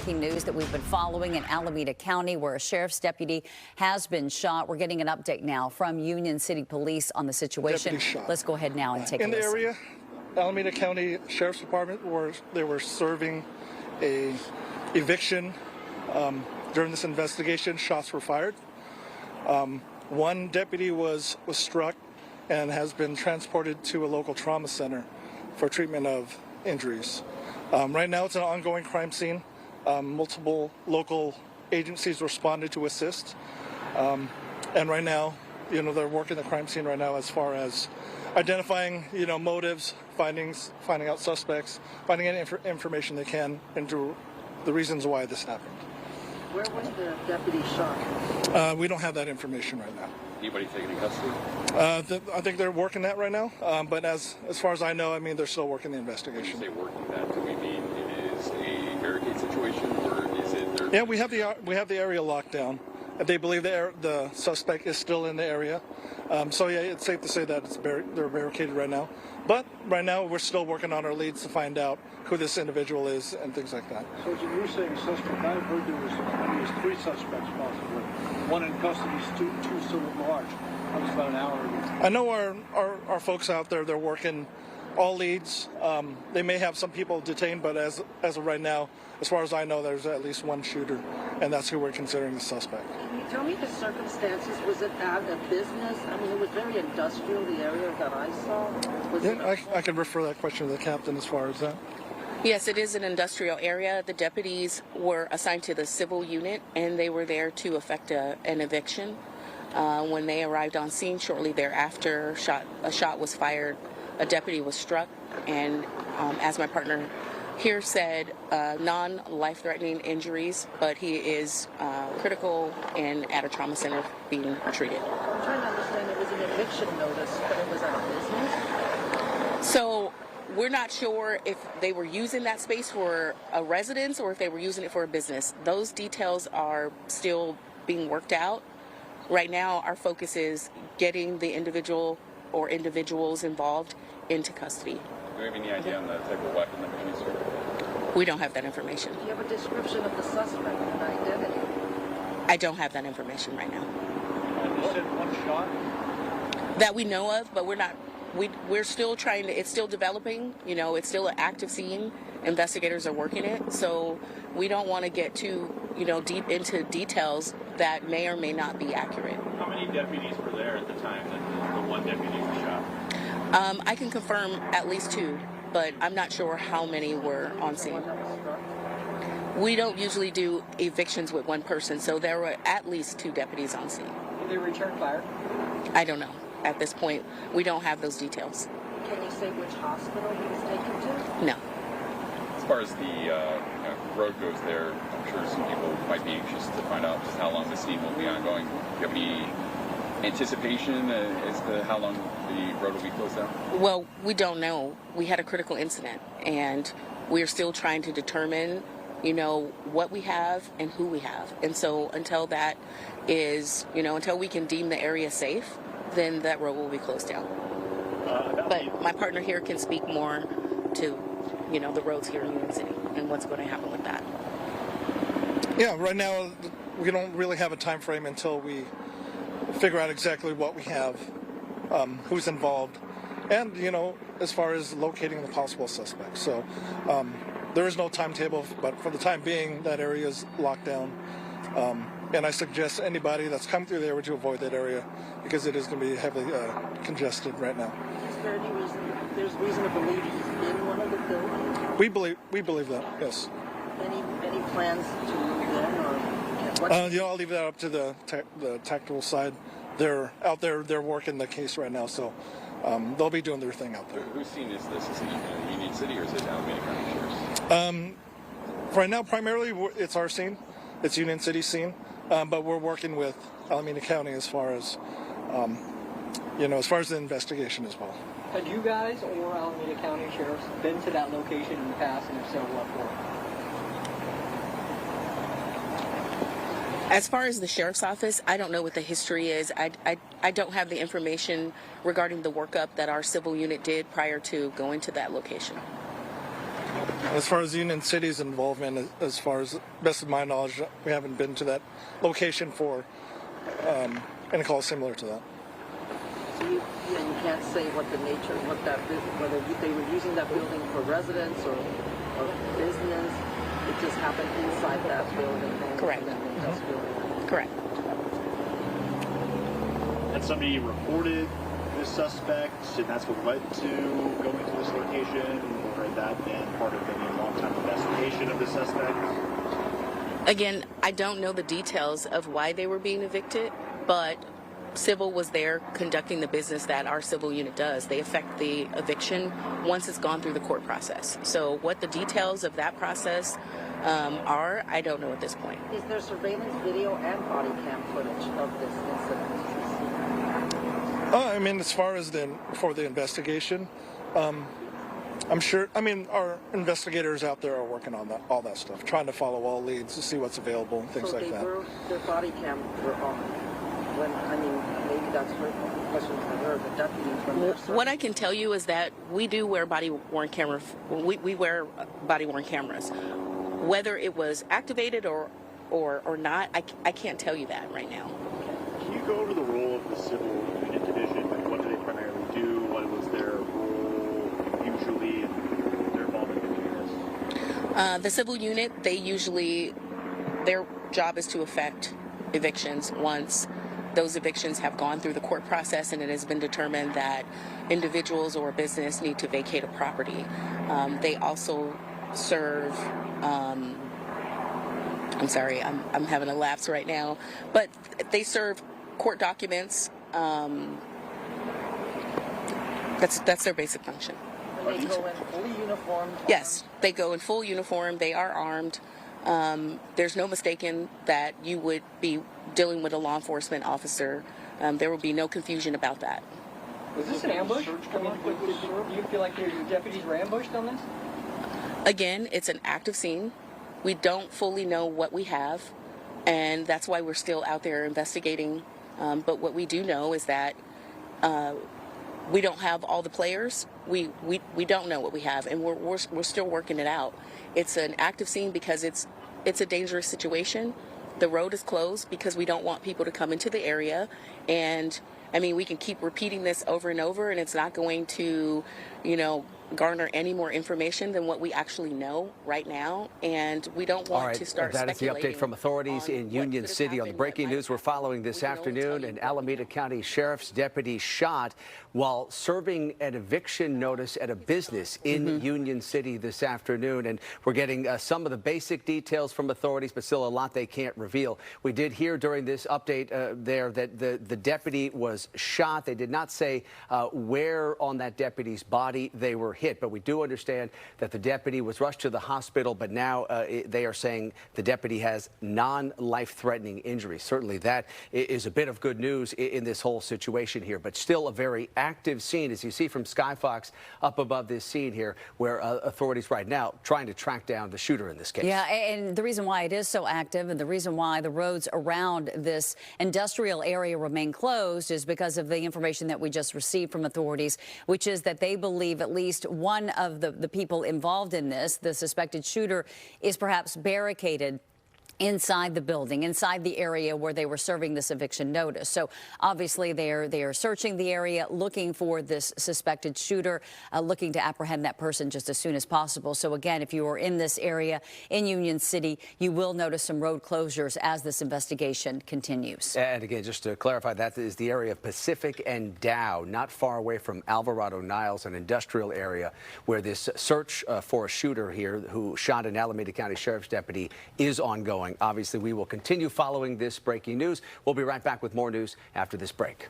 breaking news that we've been following in Alameda County, where a sheriff's deputy has been shot. We're getting an update now from Union City Police on the situation. Let's go ahead now and take a listen. In the area, Alameda County Sheriff's Department, they were serving a eviction. During this investigation, shots were fired. One deputy was struck and has been transported to a local trauma center for treatment of injuries. Right now, it's an ongoing crime scene. Multiple local agencies responded to assist. And right now, they're working the crime scene right now as far as identifying, motives, finding out suspects, finding any information they can into the reasons why this happened. Where was the deputy shot? We don't have that information right now. Anybody taken in custody? I think they're working that right now. But as far as I know, they're still working the investigation. When you say working that, do we mean it is a barricade situation, or is it? Yeah, we have the area locked down. They believe the suspect is still in the area. So yeah, it's safe to say that they're barricaded right now. But right now, we're still working on our leads to find out who this individual is and things like that. So you're saying suspect? I've heard there was 3 suspects possibly. One in custody, two still at large. That was about an hour ago. I know our folks out there, they're working all leads. They may have some people detained, but as of right now, as far as I know, there's at least one shooter, and that's who we're considering the suspect. Can you tell me the circumstances? Was it at a business? It was very industrial, the area that I saw. I can refer that question to the captain as far as that. Yes, it is an industrial area. The deputies were assigned to the civil unit, and they were there to effect an eviction. When they arrived on scene shortly thereafter, a shot was fired. A deputy was struck, and as my partner here said, non-life-threatening injuries, but he is critical and at a trauma center being treated. I'm trying to understand, it was an eviction notice, but it was at a business? So we're not sure if they were using that space for a residence or if they were using it for a business. Those details are still being worked out. Right now, our focus is getting the individual or individuals involved into custody. Do you have any idea on the type of weapon that was used? We don't have that information. Do you have a description of the suspect and identity? I don't have that information right now. You said one shot? That we know of, but we're still trying to, it's still developing, it's still an active scene. Investigators are working it, so we don't want to get too, deep into details that may or may not be accurate. How many deputies were there at the time that the one deputy was shot? I can confirm at least 2, but I'm not sure how many were on scene. We don't usually do evictions with one person, so there were at least 2 deputies on scene. Did they return fire? I don't know. At this point, we don't have those details. Can you say which hospital he was taken to? No. As far as the road goes there, I'm sure some people might be anxious to find out just how long the scene will be ongoing. Do you have any anticipation as to how long the road will be closed down? Well, we don't know. We had a critical incident, and we're still trying to determine, what we have and who we have. And so until that is, until we can deem the area safe, then that road will be closed down. But my partner here can speak more to, the roads here in Union City and what's going to happen with that. Yeah, right now we don't really have a time frame until we figure out exactly what we have, who's involved, and as far as locating the possible suspects. So there is no timetable, but for the time being, that area is locked down. And I suggest anybody that's come through the area to avoid that area because it is going to be heavily congested right now. Is there any reason? There's reason to believe he's in one of the buildings? We believe that. Yes. Any plans to move in, or? I'll leave that up to the tactical side. They're out there. They're working the case right now, so they'll be doing their thing out there. Whose scene is this? Is it Union City or is it Alameda County Sheriff's? Right now, primarily it's our scene. It's Union City scene, but we're working with Alameda County as far as the investigation as well. Had you guys or Alameda County Sheriffs been to that location in the past, and if so, what for? As far as the sheriff's office, I don't know what the history is. I don't have the information regarding the workup that our civil unit did prior to going to that location. As far as Union City's involvement, as far as best of my knowledge, we haven't been to that location for any call similar to that. So you can't say what the nature, whether they were using that building for residence or business. It just happened inside that building. Correct. Correct. And somebody reported this suspect, and that's what led to going to this location, or had that been part of maybe a long-time investigation of the suspect? Again, I don't know the details of why they were being evicted, but Civil was there conducting the business that our civil unit does. They effect the eviction once it's gone through the court process. So what the details of that process are, I don't know at this point. Is there surveillance video and body cam footage of this incident? I mean, as far as for the investigation, I'm sure. I mean, our investigators out there are working on all that stuff, trying to follow all leads to see what's available and things like that. Their body cam were on. Maybe that's for questions for her, the deputies. What I can tell you is that we do wear body-worn cameras. We wear body-worn cameras. Whether it was activated or not, I can't tell you that right now. Can you go over the role of the civil unit division? Like, what do they primarily do? What was their role usually, and their involvement in this? The civil unit, their job is to effect evictions once those evictions have gone through the court process and it has been determined that individuals or a business need to vacate a property. They also serve, I'm sorry, I'm having a lapse right now, but they serve court documents. That's their basic function. And they go in fully uniformed? Yes, they go in full uniform. They are armed. There's no mistaking that you would be dealing with a law enforcement officer. There will be no confusion about that. Was this an ambush? Do you feel like your deputies were ambushed on this? Again, it's an active scene. We don't fully know what we have, and that's why we're still out there investigating. But what we do know is that we don't have all the players. We don't know what we have, and we're still working it out. It's an active scene because it's a dangerous situation. The road is closed because we don't want people to come into the area, and I mean, we can keep repeating this over and over, and it's not going to, garner any more information than what we actually know right now, and we don't want to start that is the update from authorities in Union City. On the breaking news we're following this afternoon, an Alameda County Sheriff's deputy shot while serving an eviction notice at a business in Union City this afternoon, and we're getting some of the basic details from authorities, but still a lot they can't reveal. We did hear during this update there that the deputy was shot. They did not say where on that deputy's body they were hit, but we do understand that the deputy was rushed to the hospital, but now they are saying the deputy has non-life-threatening injuries. Certainly that is a bit of good news in this whole situation here, but still a very active scene, as you see from Skyfox up above this scene here, where authorities right now trying to track down the shooter in this case. Yeah, and the reason why it is so active and the reason why the roads around this industrial area remain closed is because of the information that we just received from authorities, which is that they believe at least one of the people involved in this, the suspected shooter, is perhaps barricaded inside the building, inside the area where they were serving this eviction notice. So obviously they are searching the area, looking for this suspected shooter, looking to apprehend that person just as soon as possible. So again, if you are in this area in Union City, you will notice some road closures as this investigation continues. And again, just to clarify, that is the area of Pacific and Dow, not far away from Alvarado Niles, an industrial area where this search for a shooter here who shot an Alameda County Sheriff's deputy is ongoing. Obviously, we will continue following this breaking news. We'll be right back with more news after this break.